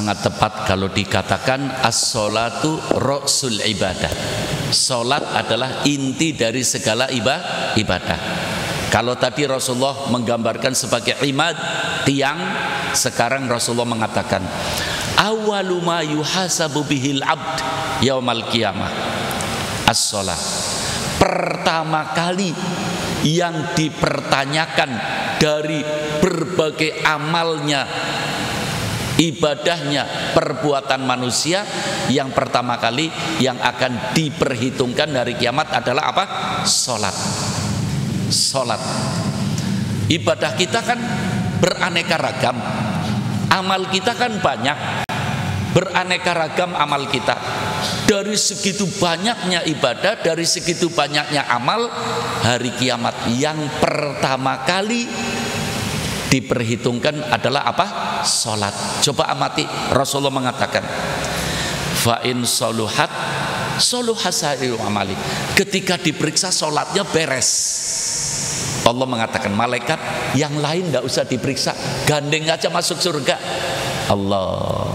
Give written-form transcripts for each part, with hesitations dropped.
sangat tepat kalau dikatakan as-sholatu ra'sul ibadah. Salat adalah inti dari segala ibadah. Kalau tadi Rasulullah menggambarkan sebagai imad, tiang, sekarang Rasulullah mengatakan awwalu ma yuhasabu bihil abd yaumal qiyamah as-sholat. Pertama kali yang dipertanyakan dari berbagai amalnya, ibadahnya, perbuatan manusia, yang pertama kali yang akan diperhitungkan dari kiamat adalah apa? Sholat. Sholat. Ibadah kita kan beraneka ragam, amal kita kan banyak, beraneka ragam amal kita. Dari segitu banyaknya ibadah, dari segitu banyaknya amal, hari kiamat yang pertama kali diperhitungkan adalah apa? Salat. Coba amati, Rasulullah mengatakan fa in soluhat soluhasairu amali. Ketika diperiksa salatnya beres, Allah mengatakan malaikat yang lain tidak usah diperiksa, gandeng aja masuk surga. Allah.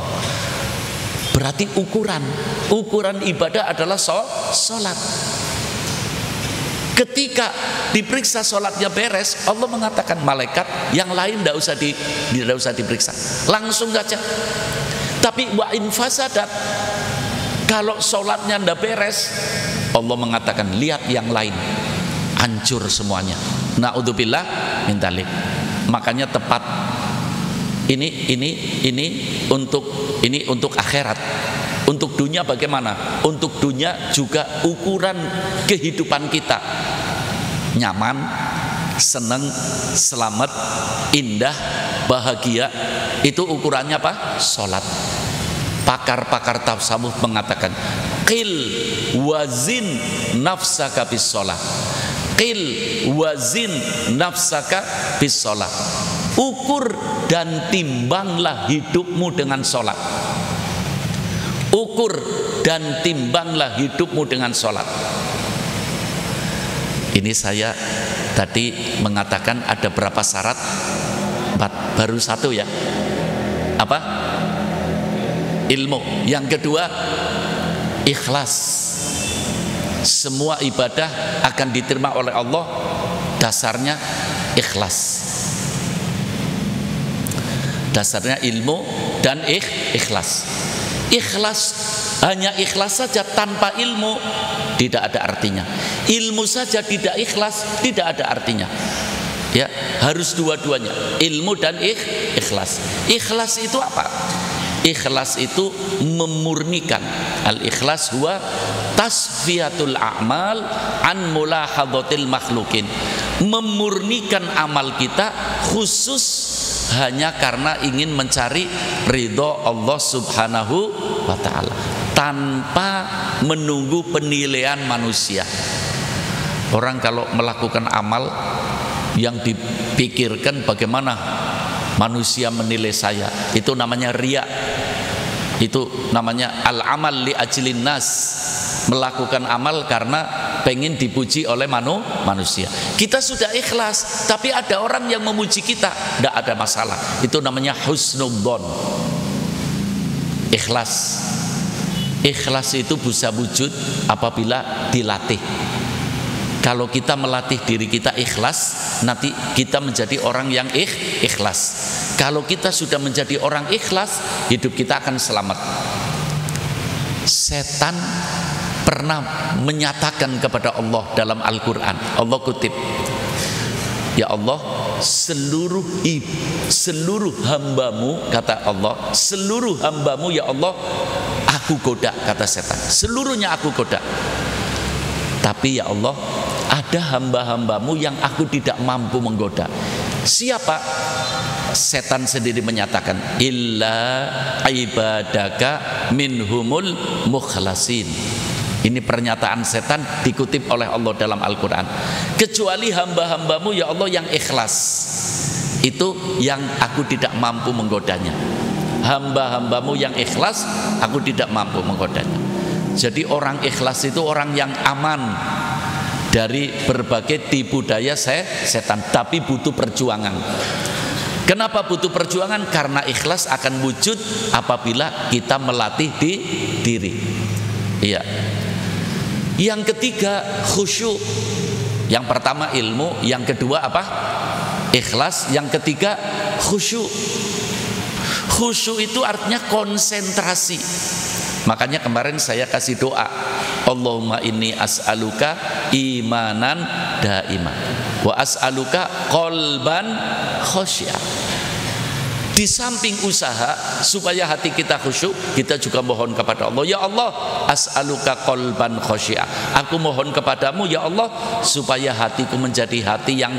Berarti ukuran ibadah adalah salat. Ketika diperiksa sholatnya beres, Allah mengatakan malaikat yang lain tidak usah diperiksa, langsung saja. Tapi wa in fasadat, kalau sholatnya tidak beres, Allah mengatakan lihat yang lain, hancur semuanya. Na'udzubillah min dzalik. Makanya tepat. Ini untuk akhirat. Untuk dunia bagaimana? Untuk dunia juga ukuran kehidupan kita nyaman, senang, selamat, indah, bahagia. Itu ukurannya apa? Sholat. Pakar-pakar tasawuf mengatakan qil wazin nafsaka bis sholat. Qil wazin nafsaka bis sholat. Ukur dan timbanglah hidupmu dengan sholat. Ukur dan timbanglah hidupmu dengan sholat. Ini saya tadi mengatakan ada berapa syarat? 4, baru 1 ya. Apa? Ilmu. Yang kedua, ikhlas. Semua ibadah akan diterima oleh Allah, dasarnya ikhlas. Dasarnya ilmu dan ikhlas. Ikhlas, hanya ikhlas saja tanpa ilmu tidak ada artinya. Ilmu saja tidak ikhlas tidak ada artinya. Ya, harus dua-duanya, ilmu dan ikhlas. Ikhlas itu apa? Ikhlas itu memurnikan. Al-ikhlas huwa tasfiyatul a'mal an mulahadhatil makhlukin. Memurnikan amal kita khusus hanya karena ingin mencari ridho Allah subhanahu wa ta'ala, tanpa menunggu penilaian manusia. Orang kalau melakukan amal yang dipikirkan bagaimana manusia menilai saya, itu namanya riya. Itu namanya al-amal li ajlin nas. Melakukan amal karena pengen dipuji oleh manusia. Kita sudah ikhlas, tapi ada orang yang memuji kita, tidak ada masalah. Itu namanya husnudzon. Ikhlas. Ikhlas itu bisa wujud apabila dilatih. Kalau kita melatih diri kita ikhlas, nanti kita menjadi orang yang ikhlas. Kalau kita sudah menjadi orang ikhlas, hidup kita akan selamat. Setan pernah menyatakan kepada Allah dalam Al-Quran. Allah kutip, ya Allah, seluruh hambamu, kata Allah, seluruh hambamu ya Allah aku goda, kata setan, seluruhnya aku goda. Tapi ya Allah, ada hamba-hambamu yang aku tidak mampu menggoda. Siapa? Setan sendiri menyatakan illa ibadaka minhumul mukhlasin. Ini pernyataan setan dikutip oleh Allah dalam Al-Quran. Kecuali hamba-hambamu ya Allah yang ikhlas, itu yang aku tidak mampu menggodanya. Hamba-hambamu yang ikhlas, aku tidak mampu menggodanya. Jadi orang ikhlas itu orang yang aman dari berbagai tipu daya setan, tapi butuh perjuangan. Kenapa butuh perjuangan? Karena ikhlas akan wujud apabila kita melatih di diri. Iya. Yang ketiga khusyuk. Yang pertama ilmu, yang kedua apa? Ikhlas, yang ketiga khusyuk. Khusyuk itu artinya konsentrasi. Makanya kemarin saya kasih doa, Allahumma inni as'aluka imanan daima wa as'aluka qalban khasyi'ah. Di samping usaha supaya hati kita khusyuk, kita juga mohon kepada Allah, ya Allah, as'aluka qalban khasyi'ah. Aku mohon kepadamu ya Allah supaya hatiku menjadi hati yang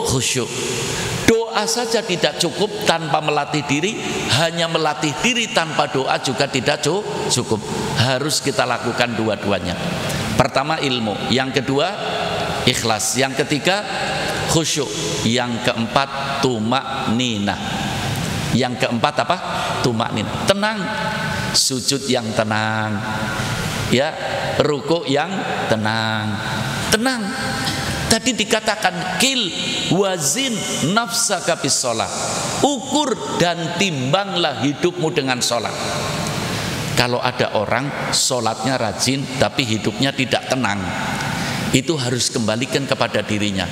khusyuk. Doa saja tidak cukup tanpa melatih diri, hanya melatih diri tanpa doa juga tidak cukup. Harus kita lakukan dua-duanya. Pertama ilmu, yang kedua ikhlas, yang ketiga khusyuk, yang keempat tumakninah. Yang keempat apa? Tumakninah. Tenang, sujud yang tenang, ya, ruku yang tenang. Tenang. Tadi dikatakan kil wazin nafsaka bis shalah. Ukur dan timbanglah hidupmu dengan sholat. Kalau ada orang sholatnya rajin tapi hidupnya tidak tenang, itu harus kembalikan kepada dirinya.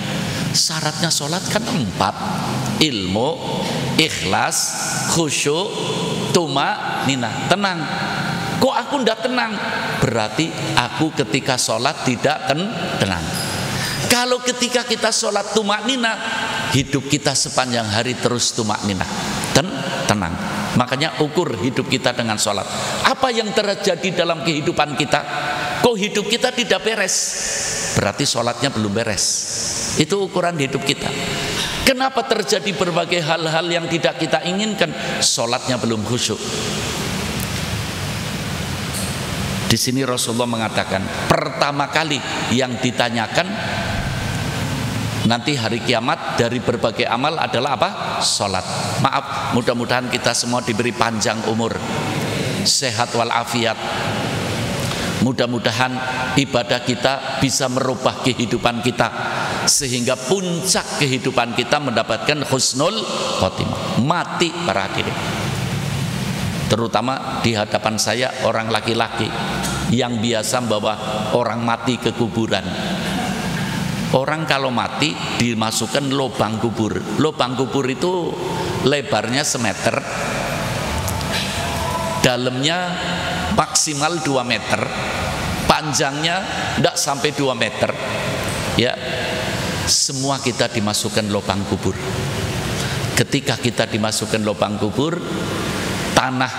Syaratnya sholat kan 4: ilmu, ikhlas, khusyuk, tumakninah. Tenang. Kok aku tidak tenang? Berarti aku ketika sholat tidak tenang. Kalau ketika kita sholat tumakninah, hidup kita sepanjang hari terus tumakninah, tenang. Makanya ukur hidup kita dengan sholat. Apa yang terjadi dalam kehidupan kita? Kok hidup kita tidak beres? Berarti sholatnya belum beres. Itu ukuran hidup kita. Kenapa terjadi berbagai hal-hal yang tidak kita inginkan? Sholatnya belum khusyuk. Di sini Rasulullah mengatakan, pertama kali yang ditanyakan nanti hari kiamat dari berbagai amal adalah apa? Sholat. Maaf, mudah-mudahan kita semua diberi panjang umur, sehat walafiat. Mudah-mudahan ibadah kita bisa merubah kehidupan kita, sehingga puncak kehidupan kita mendapatkan husnul khotimah, mati para hadirin. Terutama di hadapan saya orang laki-laki yang biasa membawa orang mati ke kuburan. Orang kalau mati dimasukkan lubang kubur. Lubang kubur itu lebarnya semeter, dalamnya maksimal 2 meter, panjangnya tidak sampai 2 meter. Ya, semua kita dimasukkan lubang kubur. Ketika kita dimasukkan lubang kubur, tanah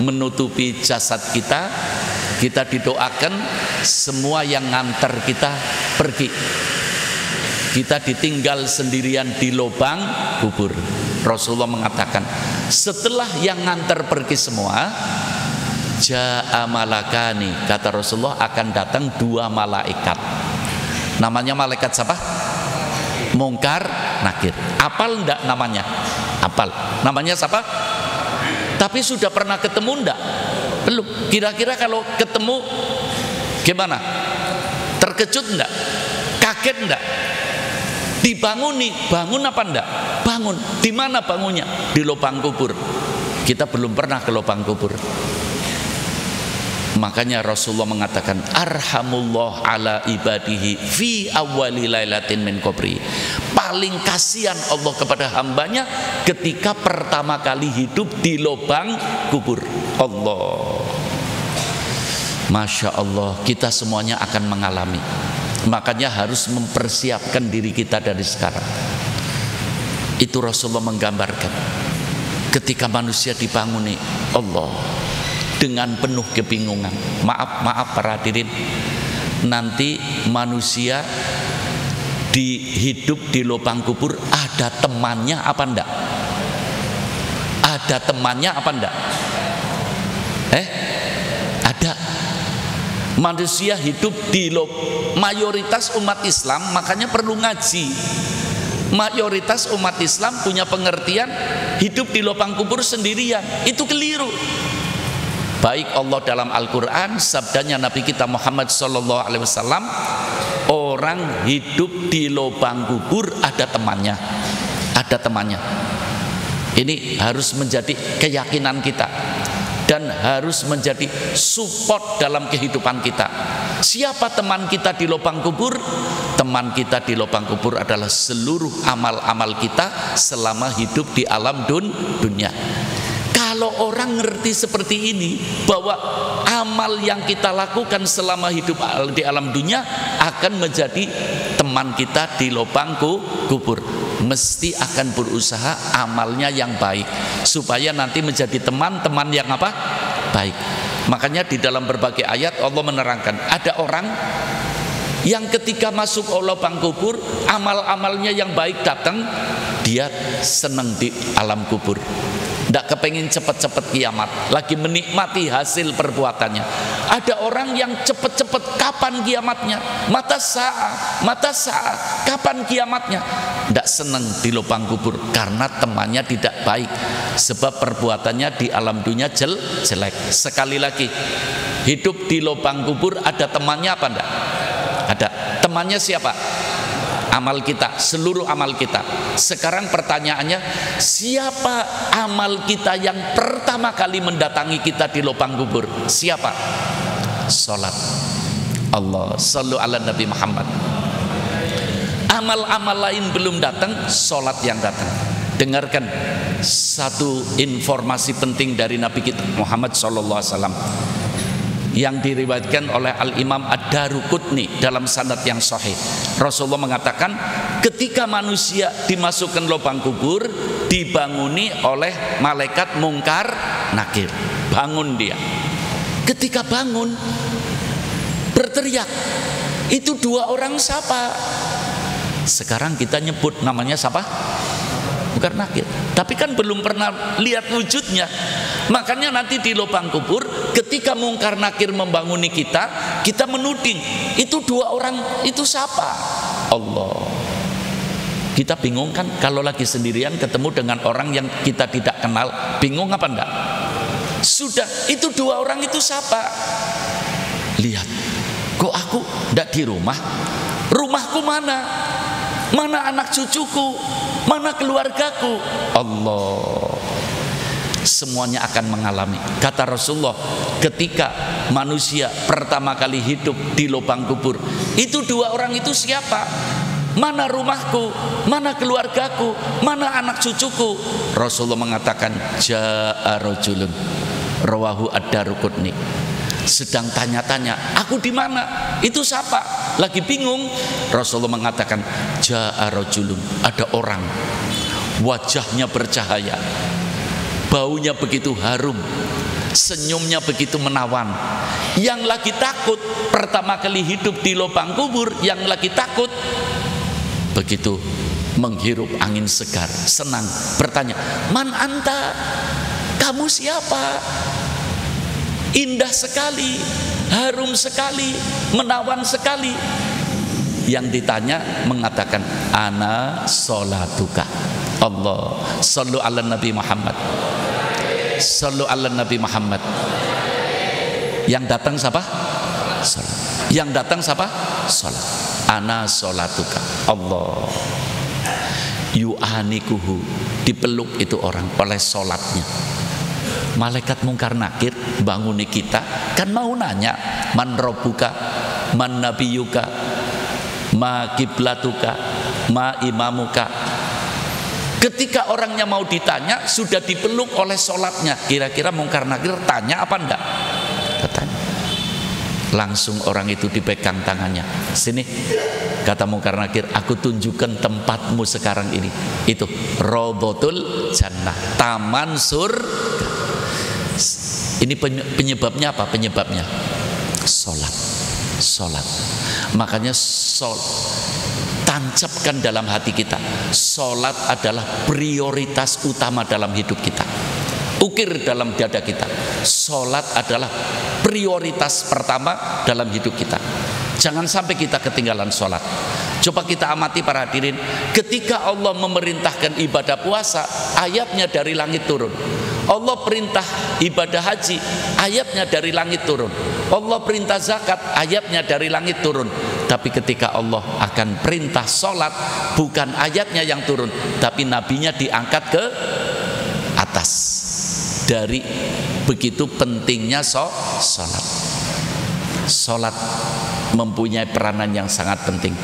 menutupi jasad kita. Kita didoakan semua yang nganter kita pergi. Kita ditinggal sendirian di lubang kubur. Rasulullah mengatakan, setelah yang nganter pergi semua, ja'a malakani, kata Rasulullah, akan datang 2 malaikat. Namanya malaikat siapa? Mungkar, Nakir. Apal enggak namanya? Apal. Namanya siapa? Tapi sudah pernah ketemu enggak? Belum. Kira-kira kalau ketemu gimana? Terkejut enggak? Kaget enggak? Dibanguni, bangun apa enggak? Bangun. Di mana bangunnya? Di lubang kubur. Kita belum pernah ke lubang kubur. Makanya Rasulullah mengatakan, arhamullah ala ibadihi fi awwali lailatin min qabri. Paling kasihan Allah kepada hambanya ketika pertama kali hidup di lubang kubur. Allah, Masya Allah, kita semuanya akan mengalami. Makanya harus mempersiapkan diri kita dari sekarang. Itu Rasulullah menggambarkan ketika manusia dibanguni Allah dengan penuh kebingungan. Maaf para hadirin, nanti manusia hidup di lubang kubur, ada temannya apa enggak? Ada temannya apa enggak? Ada. Manusia hidup di mayoritas umat Islam, makanya perlu ngaji. Mayoritas umat Islam punya pengertian hidup di lubang kubur sendirian. Itu keliru. Baik Allah dalam Al-Quran, sabdanya Nabi kita Muhammad SAW, orang hidup di lubang kubur ada temannya. Ada temannya. Ini harus menjadi keyakinan kita dan harus menjadi support dalam kehidupan kita. Siapa teman kita di lubang kubur? Teman kita di lubang kubur adalah seluruh amal-amal kita selama hidup di alam dunia. Kalau orang ngerti seperti ini, bahwa amal yang kita lakukan selama hidup di alam dunia akan menjadi teman kita di lubang kubur, mesti akan berusaha amalnya yang baik supaya nanti menjadi teman-teman yang apa? Baik. Makanya di dalam berbagai ayat Allah menerangkan, ada orang yang ketika masuk lubang kubur, amal-amalnya yang baik datang, dia senang di alam kubur, tidak kepengen cepat-cepat kiamat, lagi menikmati hasil perbuatannya. Ada orang yang cepat-cepat, kapan kiamatnya? Mata saat, kapan kiamatnya? Tidak senang di lubang kubur karena temannya tidak baik, sebab perbuatannya di alam dunia jelek. Sekali lagi, hidup di lubang kubur ada temannya apa enggak? Ada. Temannya siapa? Amal kita, seluruh amal kita. Sekarang pertanyaannya, siapa amal kita yang pertama kali mendatangi kita di lubang kubur? Siapa? Salat. Allah, sallu ala Nabi Muhammad. Amal-amal lain belum datang, salat yang datang. Dengarkan satu informasi penting dari Nabi kita Muhammad sallallahu alaihi wasallam yang diriwayatkan oleh Al-Imam Ad-Daruqutni dalam sanad yang sahih. Rasulullah mengatakan, ketika manusia dimasukkan lubang kubur, dibanguni oleh malaikat mungkar nakir. Bangun dia. Ketika bangun, berteriak. Itu dua orang siapa? Sekarang kita nyebut namanya siapa? Mungkar nakir. Tapi kan belum pernah lihat wujudnya. Makanya nanti di lubang kubur, ketika mungkar nakir membanguni kita, kita menuding, itu dua orang itu siapa? Allah. Kita bingung kan kalau lagi sendirian ketemu dengan orang yang kita tidak kenal, bingung apa enggak? Sudah, itu dua orang itu siapa? Lihat, kok aku enggak di rumah? Rumahku mana? Mana anak cucuku? Mana keluargaku? Allah. Semuanya akan mengalami. Kata Rasulullah, ketika manusia pertama kali hidup di lubang kubur, itu dua orang itu siapa? Mana rumahku? Mana keluargaku? Mana anak cucuku? Rasulullah mengatakan, ja'a rajulun, rawahu Ad-Daruqutni. Sedang tanya-tanya, aku di mana? Itu siapa? Lagi bingung. Rasulullah mengatakan, ja'a rajulun, ada orang, wajahnya bercahaya, baunya begitu harum, senyumnya begitu menawan. Yang lagi takut pertama kali hidup di lubang kubur, yang lagi takut begitu menghirup angin segar, senang, bertanya, man anta? Kamu siapa? Indah sekali, harum sekali, menawan sekali. Yang ditanya mengatakan, ana sholatuka. Allah, sallu ala Nabi Muhammad. Sallu ala Nabi Muhammad. Yang datang siapa? Salat. Yang datang siapa? Salat. Ana sholatuka. Allah. Yu'anikuhu, dipeluk itu orang oleh salatnya. Malaikat mungkar nakir banguni kita, kan mau nanya, man rabbuka, man nabiyuka, ma kiblatuka, ma imamuka. Ketika orangnya mau ditanya, sudah dipeluk oleh sholatnya. Kira-kira mungkar nakir tanya apa enggak? Tanya. Langsung orang itu dipegang tangannya. Sini, kata mungkar nakir, aku tunjukkan tempatmu sekarang ini. Itu Raudhatul Jannah, taman surga. Ini penyebabnya apa? Penyebabnya sholat. Sholat. Makanya tancapkan dalam hati kita, sholat adalah prioritas utama dalam hidup kita. Ukir dalam dada kita, sholat adalah prioritas pertama dalam hidup kita. Jangan sampai kita ketinggalan sholat. Coba kita amati para hadirin, ketika Allah memerintahkan ibadah puasa, ayatnya dari langit turun. Allah perintah ibadah haji, ayatnya dari langit turun. Allah perintah zakat, ayatnya dari langit turun. Tapi ketika Allah akan perintah sholat, bukan ayatnya yang turun, tapi nabinya diangkat ke atas dari begitu pentingnya sholat. Sholat mempunyai peranan yang sangat penting.